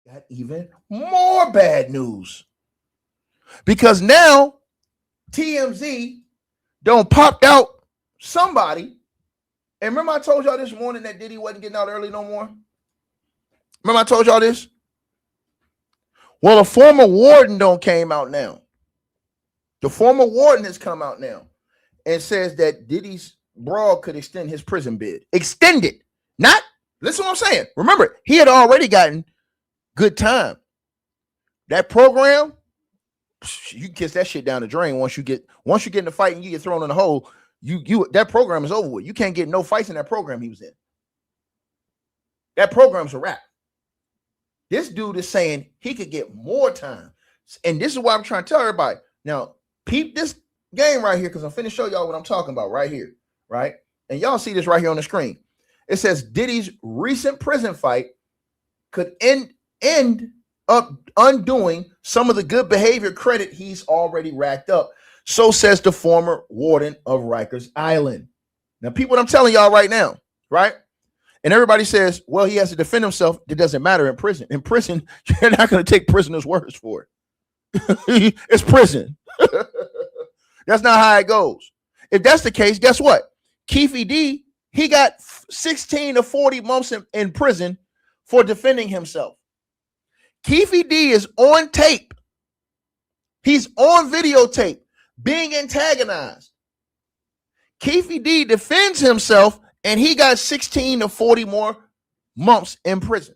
got even more bad news because now TMZ don't popped out somebody. And remember, I told y'all this morning that Diddy wasn't getting out early no more. Remember, I told y'all this. Well, a former warden don't came out now. The former warden has come out now and says that Diddy's brawl could extend his prison bid. Extend it, not. Listen to what I'm saying. Remember, he had already gotten good time. That program, you can kiss that shit down the drain once you get in the fight and you get thrown in the hole. You that program is over with. You can't get no fights in that program he was in. That program's a wrap. This dude is saying he could get more time. And this is why I'm trying to tell everybody. Now, peep this game right here because I'm finna show y'all what I'm talking about right here, right? And y'all see this right here on the screen. It says Diddy's recent prison fight could end up undoing some of the good behavior credit he's already racked up. So says the former warden of Rikers Island. Now, people, what I'm telling y'all right now, right? And everybody says, well, he has to defend himself. It doesn't matter in prison. In prison, you're not going to take prisoners' words for it. It's prison. That's not how it goes. If that's the case, guess what? Keefe D, he got 16 to 40 months in prison for defending himself. Keefe D is on tape. He's on videotape being antagonized. Keefe D defends himself and he got 16 to 40 more months in prison.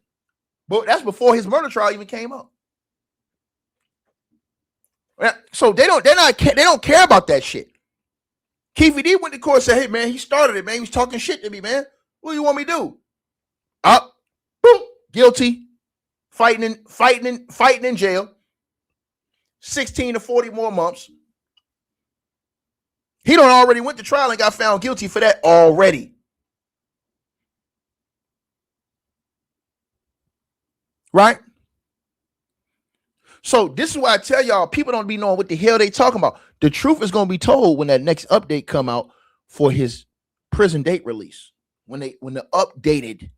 But that's before his murder trial even came up. So they don't care about that shit. Keefe D went to court and said, hey man, he started it, man. He was talking shit to me, man. What do you want me to do? Up, boom, guilty, fighting in jail. 16 to 40 more months. He done already went to trial and got found guilty for that already. Right? So this is why I tell y'all, people don't be knowing what the hell they talking about. The truth is going to be told when that next update come out for his prison date release. When the updated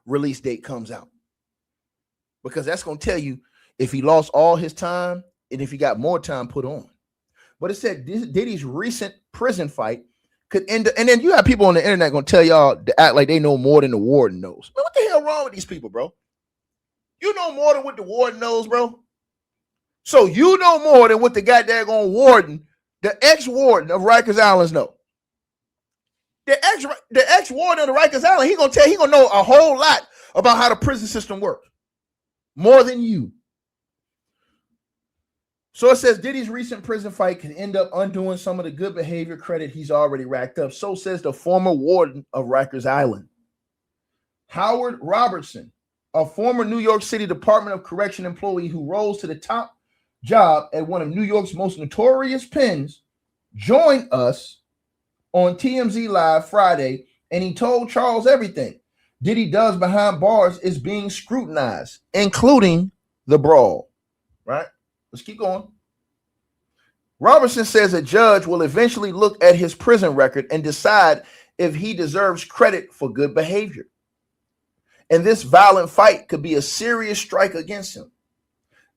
release date comes out. Because that's going to tell you if he lost all his time and if he got more time put on. But it said Diddy's recent prison fight could end up, and then you have people on the internet going to tell y'all to act like they know more than the warden knows. Man, what the hell wrong with these people, bro? You know more than what the warden knows, bro. So you know more than what the goddamn warden, the ex-warden of Rikers Island know. The ex-warden of the Rikers Island, he gonna know a whole lot about how the prison system works. More than you. So it says Diddy's recent prison fight can end up undoing some of the good behavior credit he's already racked up. So says the former warden of Rikers Island. Howard Robertson, a former New York City Department of Correction employee who rose to the top job at one of New York's most notorious pens, joined us on TMZ Live Friday, and he told Charles everything Diddy does behind bars is being scrutinized, including the brawl. Right? Let's keep going. Robertson says a judge will eventually look at his prison record and decide if he deserves credit for good behavior. And this violent fight could be a serious strike against him.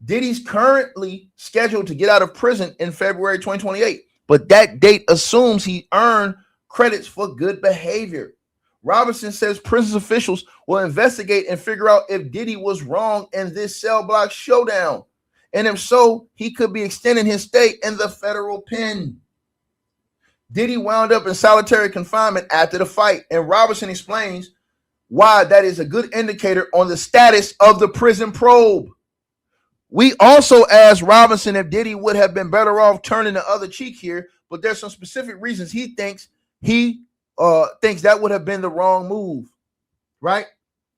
Diddy's currently scheduled to get out of prison in February 2028, but that date assumes he earned credits for good behavior. Robertson says prison officials will investigate and figure out if Diddy was wrong in this cell block showdown. And if so, he could be extending his stay in the federal pen. Diddy wound up in solitary confinement after the fight, and Robertson explains why that is a good indicator on the status of the prison probe. We also asked Robinson if Diddy would have been better off turning the other cheek here, but there's some specific reasons he thinks that would have been the wrong move, right?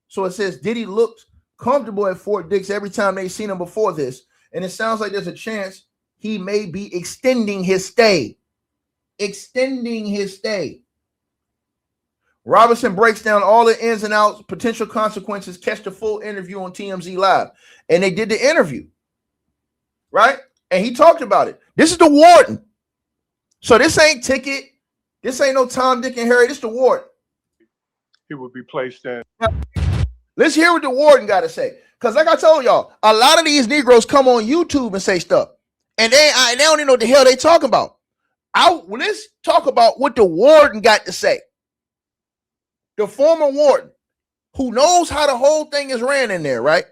So it says Diddy looked comfortable at Fort Dix every time they've seen him before this, and it sounds like there's a chance he may be extending his stay. Robinson breaks down all the ins and outs, potential consequences. Catch the full interview on TMZ Live. And they did the interview, right? And he talked about it. This is the warden. So this ain't Ticket. This ain't no Tom, Dick, and Harry. This is the warden. He would be placed in. Let's hear what the warden got to say. Because like I told y'all, a lot of these Negroes come on YouTube and say stuff. And they don't even know what the hell they talking about. Let's talk about what the warden got to say. The former warden, who knows how the whole thing is ran in there, right?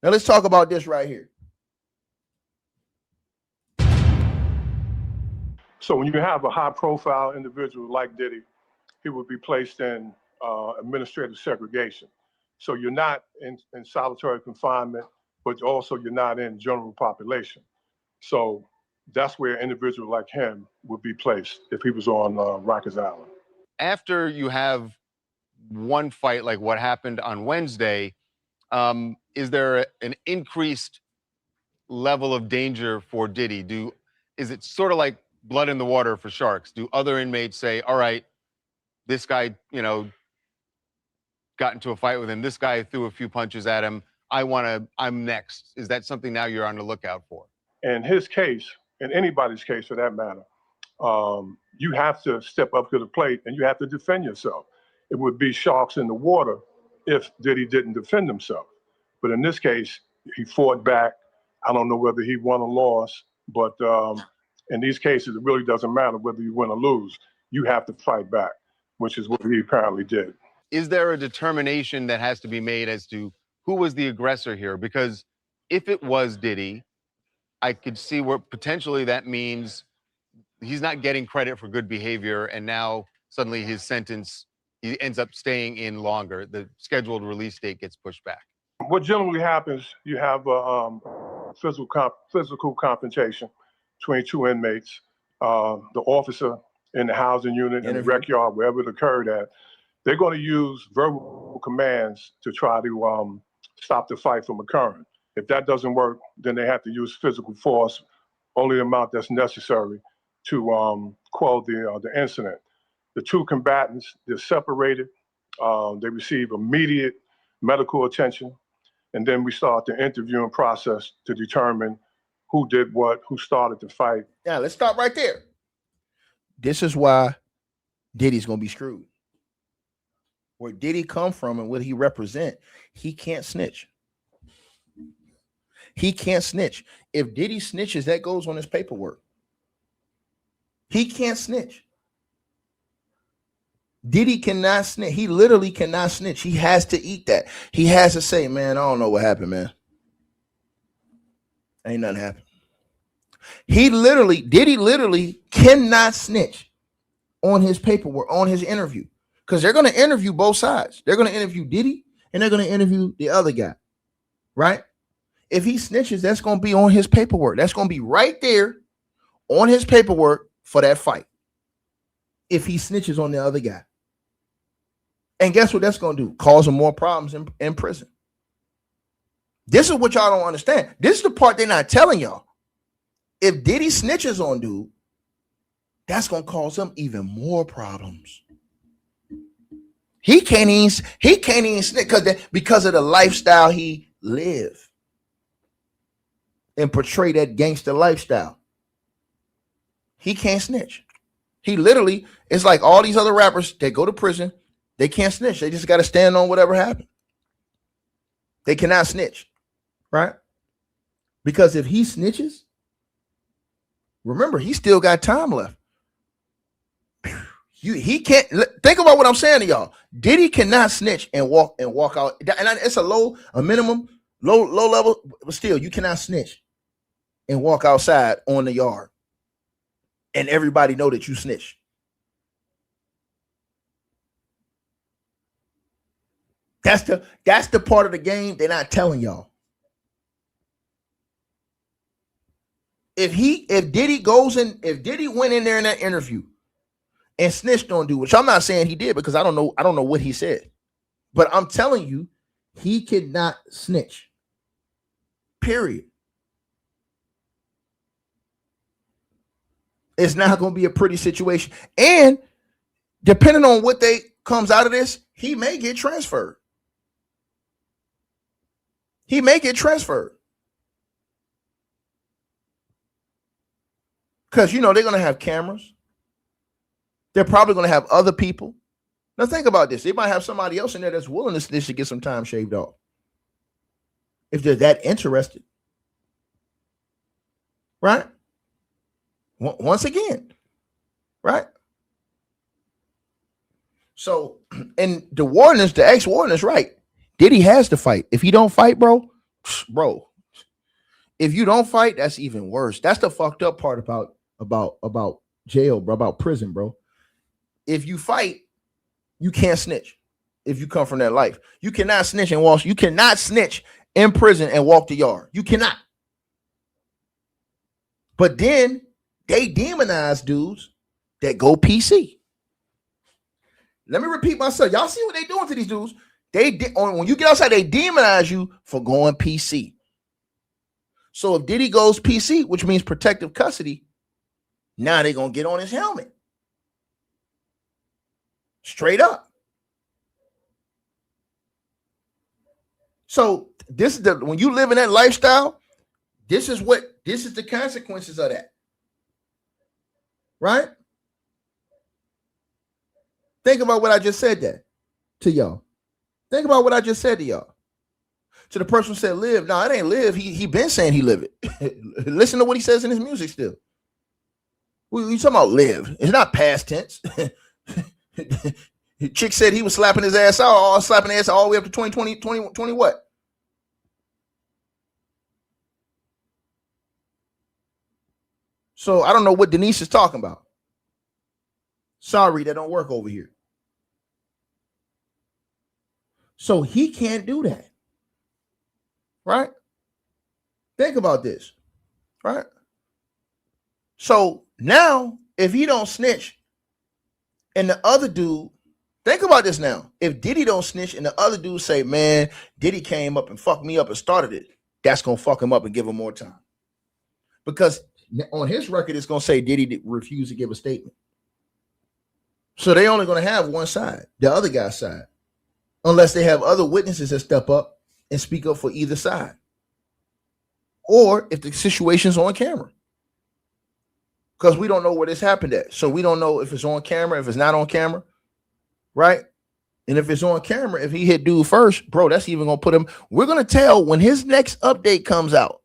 Now let's talk about this right here. So when you have a high-profile individual like Diddy, he would be placed in administrative segregation. So you're not in solitary confinement, but also you're not in general population. So that's where an individual like him would be placed if he was on Rikers Island. After you have one fight like what happened on Wednesday, is there an increased level of danger for Diddy? Is it sort of like blood in the water for sharks? Do other inmates say, all right, this guy, got into a fight with him, this guy threw a few punches at him, I'm next? Is that something now you're on the lookout for? In his case, in anybody's case for that matter, you have to step up to the plate and you have to defend yourself. It would be sharks in the water if Diddy didn't defend himself. But in this case, he fought back. I don't know whether he won or lost, but in these cases, it really doesn't matter whether you win or lose. You have to fight back, which is what he apparently did. Is there a determination that has to be made as to who was the aggressor here? Because if it was Diddy, I could see where potentially that means he's not getting credit for good behavior, and now suddenly his sentence, he ends up staying in longer. The scheduled release date gets pushed back. What generally happens, you have a physical confrontation between two inmates. The officer in the housing unit and the rec yard, wherever it occurred at, they're going to use verbal commands to try to stop the fight from occurring. If that doesn't work, then they have to use physical force, only the amount that's necessary to quell the incident. The two combatants, they're separated. They receive immediate medical attention. And then we start the interviewing process to determine who did what, who started the fight. Yeah, let's stop right there. This is why Diddy's going to be screwed. Where Diddy come from and what he represent, he can't snitch. He can't snitch. If Diddy snitches, that goes on his paperwork. He can't snitch. Diddy cannot snitch. He literally cannot snitch. He has to eat that. He has to say, man, I don't know what happened, man. Ain't nothing happened. Diddy literally cannot snitch on his paperwork, on his interview. Because they're going to interview both sides. They're going to interview Diddy and they're going to interview the other guy. Right? If he snitches, that's going to be on his paperwork. That's going to be right there on his paperwork for that fight. If he snitches on the other guy. And guess what that's going to do? Cause him more problems in prison. This is what y'all don't understand. This is the part they're not telling y'all. If Diddy snitches on dude, that's going to cause him even more problems. He can't even snitch because of the lifestyle he live and portray that gangster lifestyle. He can't snitch. He literally, it's like all these other rappers, they go to prison, they can't snitch. They just got to stand on whatever happened. They cannot snitch, right? Because if he snitches, remember, he still got time left. He can't think about what I'm saying to y'all. Diddy cannot snitch and walk out. And it's a minimum, low level, but still, you cannot snitch and walk outside on the yard. And everybody know that you snitch. That's the part of the game they're not telling y'all. If Diddy went in there in that interview and snitched on dude, which I'm not saying he did because I don't know what he said. But I'm telling you, he cannot snitch. Period. It's not going to be a pretty situation. And depending on what comes out of this, he may get transferred. He may get transferred. Because, they're going to have cameras. They're probably going to have other people. Now, think about this. They might have somebody else in there that's willing to snitch to get some time shaved off. if they're that interested. Right? Once again, right? So, and the ex-warden is right. Diddy has to fight. If he don't fight, bro, if you don't fight, that's even worse. That's the fucked up part about jail, bro, about prison, bro. If you fight, you can't snitch. If you come from that life, you cannot snitch and walk. You cannot snitch in prison and walk the yard. You cannot. But then they demonize dudes that go PC. Let me repeat myself. Y'all see what they doing to these dudes? When you get outside, they demonize you for going PC. So if Diddy goes PC, which means protective custody, now they're gonna get on his helmet. Straight up. So this is when you live in that lifestyle, this is the consequences of that. Right? Think about what I just said there to y'all. Think about what I just said to y'all. To the person who said live. No, it ain't live. He been saying he live it. Listen to what he says in his music still. We talking about live. It's not past tense. Chick said he was slapping his ass out, slapping his ass all the way up to 2020 what? So I don't know what Denise is talking about. Sorry, that don't work over here. So he can't do that. Right? Think about this. Right? So now, if he don't snitch and the other dude, think about this now. If Diddy don't snitch and the other dude say, man, Diddy came up and fucked me up and started it, that's going to fuck him up and give him more time. Because on his record, it's going to say Diddy refused to give a statement. So they only going to have one side, the other guy's side, unless they have other witnesses that step up and speak up for either side. Or if the situation's on camera. Because we don't know where this happened at. So we don't know if it's on camera, if it's not on camera. Right? And if it's on camera, if he hit dude first, bro, that's even going to put him. We're going to tell when his next update comes out.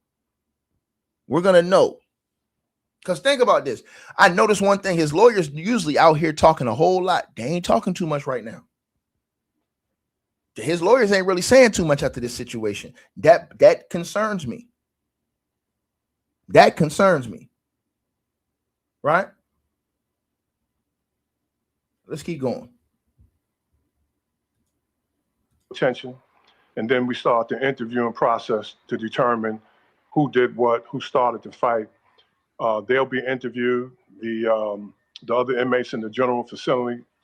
We're going to know. Because think about this. I noticed one thing. His lawyers usually out here talking a whole lot. They ain't talking too much right now. His lawyers ain't really saying too much after this situation. That concerns me. That concerns me. Right? Let's keep going. Attention. And then we start the interviewing process to determine who did what, who started the fight. They'll be interviewed. The other inmates in the general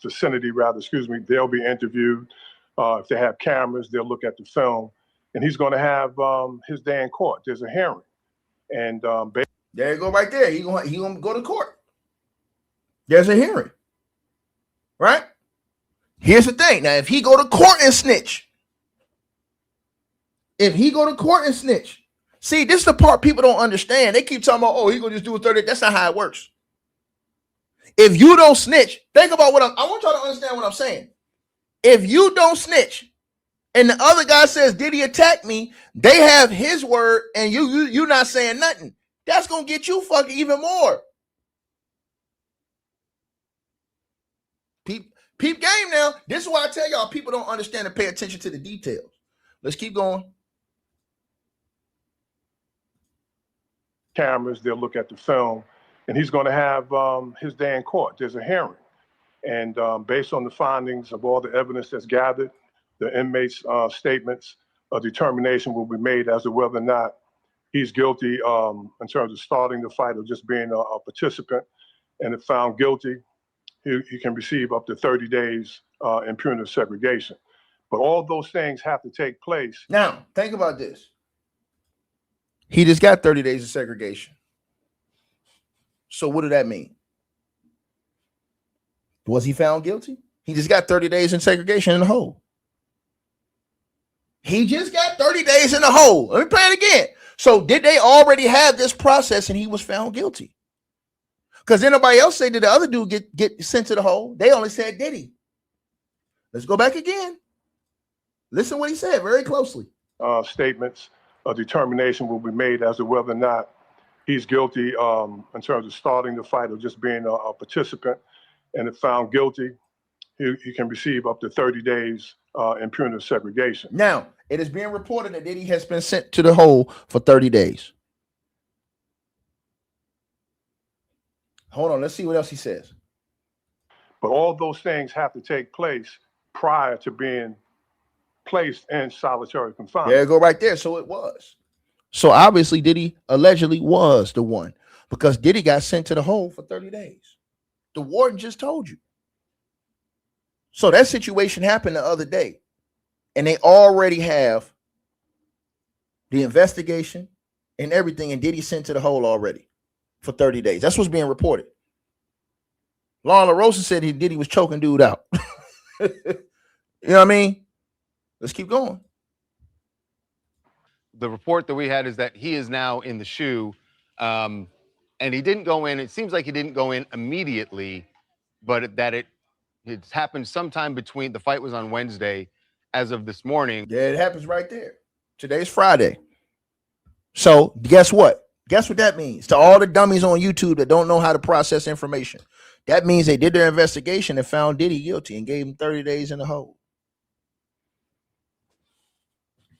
vicinity, they'll be interviewed. If they have cameras, they'll look at the film. And he's going to have his day in court. There's a hearing. And there you go right there. He gonna go to court. There's a hearing. Right? Here's the thing. Now, if he go to court and snitch, see, this is the part people don't understand. They keep talking about, oh, he gonna just do a 30. That's not how it works. If you don't snitch, think about I want y'all to understand what I'm saying. If you don't snitch and the other guy says, Diddy attacked me, they have his word and you not saying nothing. That's gonna get you fucking even more. Peep game now. This is why I tell y'all people don't understand and pay attention to the details. Let's keep going. Cameras, they'll look at the film, and he's going to have his day in court. There's a hearing. And based on the findings of all the evidence that's gathered, the inmates' statements, a determination will be made as to whether or not he's guilty in terms of starting the fight or just being a participant. And if found guilty, he can receive up to 30 days in punitive segregation. But all those things have to take place. Now, think about this. He just got 30 days of segregation. So what did that mean? Was he found guilty? He just got 30 days in segregation in the hole. He just got 30 days in the hole. Let me play it again. So did they already have this process and he was found guilty? Because then nobody else said, did the other dude get sent to the hole? They only said, did he? Let's go back again. Listen what he said very closely. Statements, a determination will be made as to whether or not he's guilty in terms of starting the fight or just being a participant. And if found guilty, he can receive up to 30 days in punitive segregation. Now, it is being reported that Diddy has been sent to the hole for 30 days. Hold on, let's see what else he says. But all those things have to take place prior to being placed in solitary confinement. There you go right there. So it was. So obviously Diddy allegedly was the one, because Diddy got sent to the hole for 30 days. The warden just told you. So that situation happened the other day, and they already have the investigation and everything, and Diddy sent to the hole already for 30 days. That's what's being reported. Lauren LaRosa said Diddy was choking dude out. You know what I mean? Let's keep going. The report that we had is that he is now in the shoe, and he didn't go in. It seems like he didn't go in immediately, but that it's happened sometime between. The fight was on Wednesday, as of this morning. Yeah, it happens right there. Today's Friday. So guess what? Guess what that means to all the dummies on YouTube that don't know how to process information? That means they did their investigation and found Diddy guilty and gave him 30 days in the hole.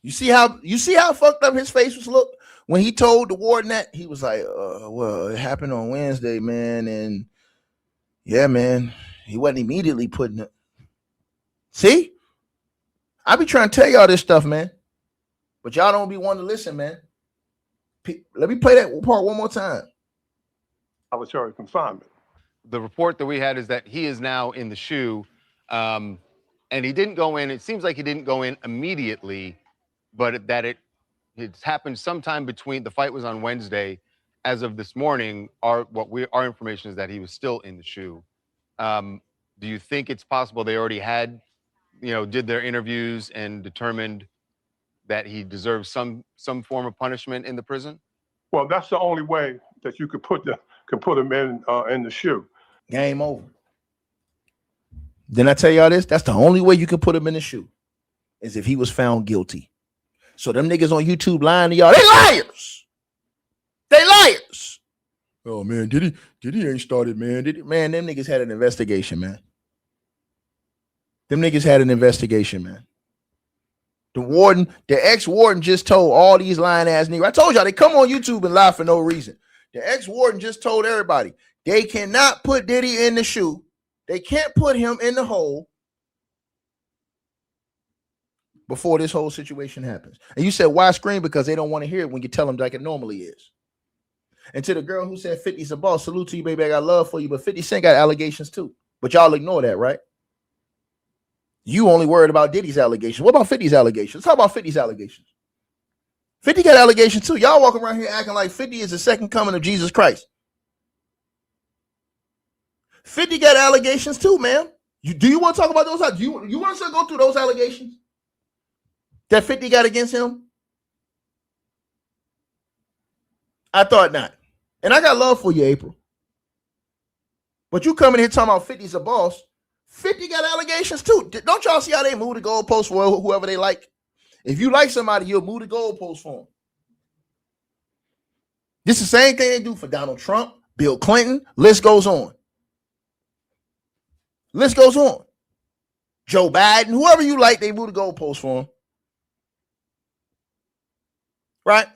You see how fucked up his face was look when he told the warden that? He was like, well, it happened on Wednesday, man, and yeah, man, he wasn't immediately putting it. See? I be trying to tell y'all this stuff, man, but y'all don't be wanting to listen, man. Let me play that part one more time. Solitary confinement. The report that we had is that he is now in the shoe, and he didn't go in. It seems like he didn't go in immediately, but that it's happened sometime between. The fight was on Wednesday. As of this morning, our information is that he was still in the shoe. Do you think it's possible they already had, did their interviews and determined that he deserves some form of punishment in the prison? Well, that's the only way that you could put him in the shoe. Game over. Didn't I tell y'all this? That's the only way you can put him in the shoe, is if he was found guilty. So them niggas on YouTube lying to y'all, they liars. They liars. Oh man, Diddy ain't started, man. Man, them niggas had an investigation, man. Them niggas had an investigation, man. The ex-warden just told all these lying ass niggas. I told y'all they come on YouTube and lie for no reason. The ex-warden just told everybody they cannot put Diddy in the shoe. They can't put him in the hole before this whole situation happens. And you said, why scream? Because they don't want to hear it when you tell them like it normally is. And to the girl who said 50's a boss, salute to you, baby. I got love for you. But 50 Cent got allegations too. But y'all ignore that, right? You only worried about Diddy's allegations. What about 50's allegations? Let's talk about 50's allegations. 50 got allegations too. Y'all walking around here acting like 50 is the second coming of Jesus Christ. 50 got allegations too, man. Do you want to talk about those? Do you want us to go through those allegations that 50 got against him? I thought not. And I got love for you, April. But you coming here talking about 50's a boss. 50 got allegations too. Don't y'all see how they move the goalposts for whoever they like? If you like somebody, you'll move the goalposts for them. This is the same thing they do for Donald Trump, Bill Clinton. List goes on. List goes on. Joe Biden, whoever you like, they move the goalposts for them. Right?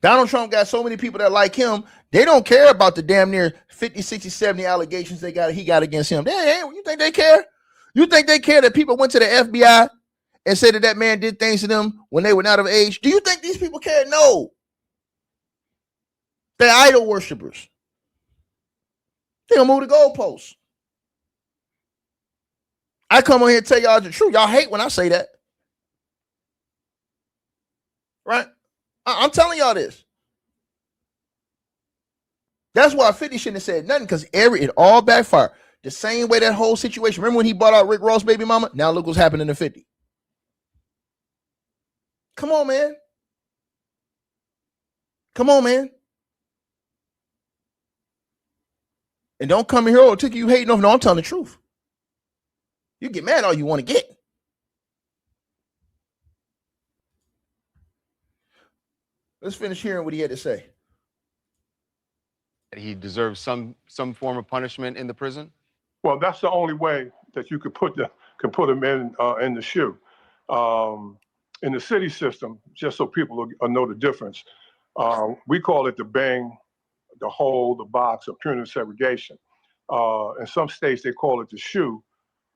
Donald Trump got so many people that like him, they don't care about the damn near 50, 60, 70 allegations he got against him. You think they care? You think they care that people went to the FBI and said that man did things to them when they were not of age? Do you think these people care? No. They're idol worshipers. They don't move the goalposts. I come on here and tell y'all the truth. Y'all hate when I say that. Right? I'm telling y'all this. That's why 50 shouldn't have said nothing, because it all backfired. The same way that whole situation. Remember when he bought out Rick Ross' baby mama? Now look what's happening to 50. Come on, man. Come on, man. And don't come here or take you hating off. No, I'm telling the truth. You get mad all you want to get. Let's finish hearing what he had to say. He deserves some form of punishment in the prison? Well, that's the only way that you could put him in the shoe. In the city system, just so people will know the difference, we call it the bang, the hole, the box, or punitive segregation. In some states, they call it the shoe,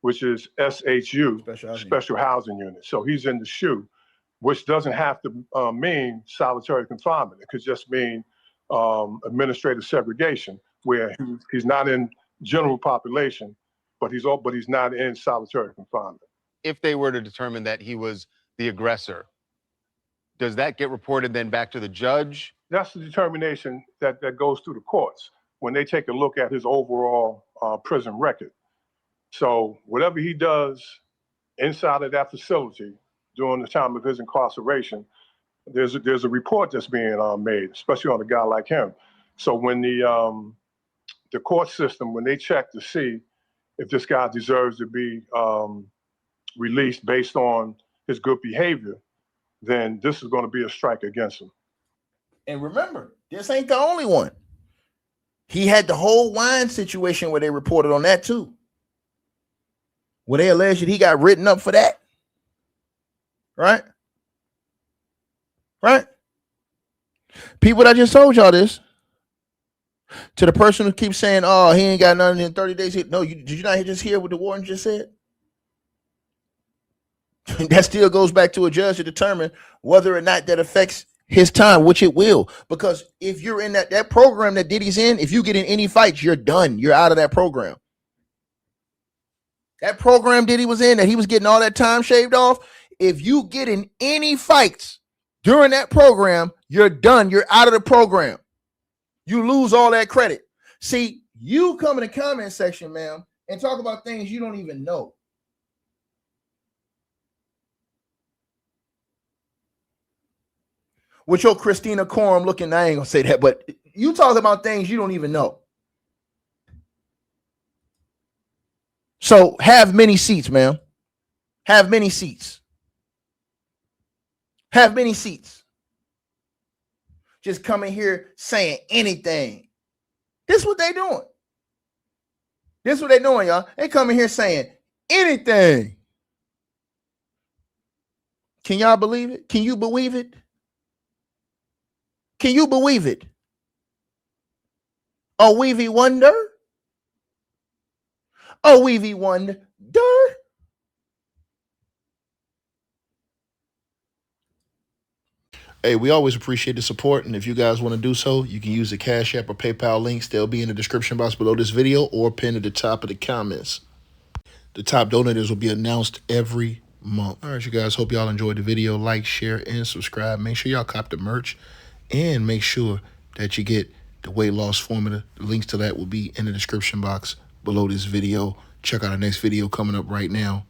which is SHU, special housing unit. So he's in the shoe, which doesn't have to mean solitary confinement. It could just mean administrative segregation, where he's not in general population, but he's not in solitary confinement. If they were to determine that he was the aggressor, does that get reported then back to the judge? That's the determination that goes through the courts when they take a look at his overall prison record. So whatever he does inside of that facility during the time of his incarceration, there's a report that's being made, especially on a guy like him. So when the court system, when they check to see if this guy deserves to be released based on his good behavior, then this is going to be a strike against him. And remember, this ain't the only one. He had the whole wine situation where they reported on that too. Where they alleged that he got written up for that. Right? Right? People that just told y'all this. To the person who keeps saying, oh, he ain't got nothing in 30 days. No, did you not just hear what the warden just said? That still goes back to a judge to determine whether or not that affects his time, which it will. Because if you're in that program that Diddy's in, if you get in any fights, you're done. You're out of that program. That program Diddy was in, that he was getting all that time shaved off, if you get in any fights during that program, you're done. You're out of the program. You lose all that credit. See, you come in the comment section, ma'am, and talk about things you don't even know. With your Christina Corum looking, I ain't gonna say that, but you talk about things you don't even know. So have many seats, ma'am. Have many seats. Have many seats. Just coming here saying anything. This is what they doing. This is what they doing, y'all. They coming here saying anything. Can y'all believe it? Can you believe it? Can you believe it? A weavy wonder? A weavy wonder? Hey, we always appreciate the support, and if you guys want to do so, you can use the Cash App or PayPal links. They'll be in the description box below this video or pinned at the top of the comments. The top donators will be announced every month. All right, you guys, hope y'all enjoyed the video. Like, share, and subscribe. Make sure y'all cop the merch, and make sure that you get the weight loss formula. The links to that will be in the description box below this video. Check out our next video coming up right now.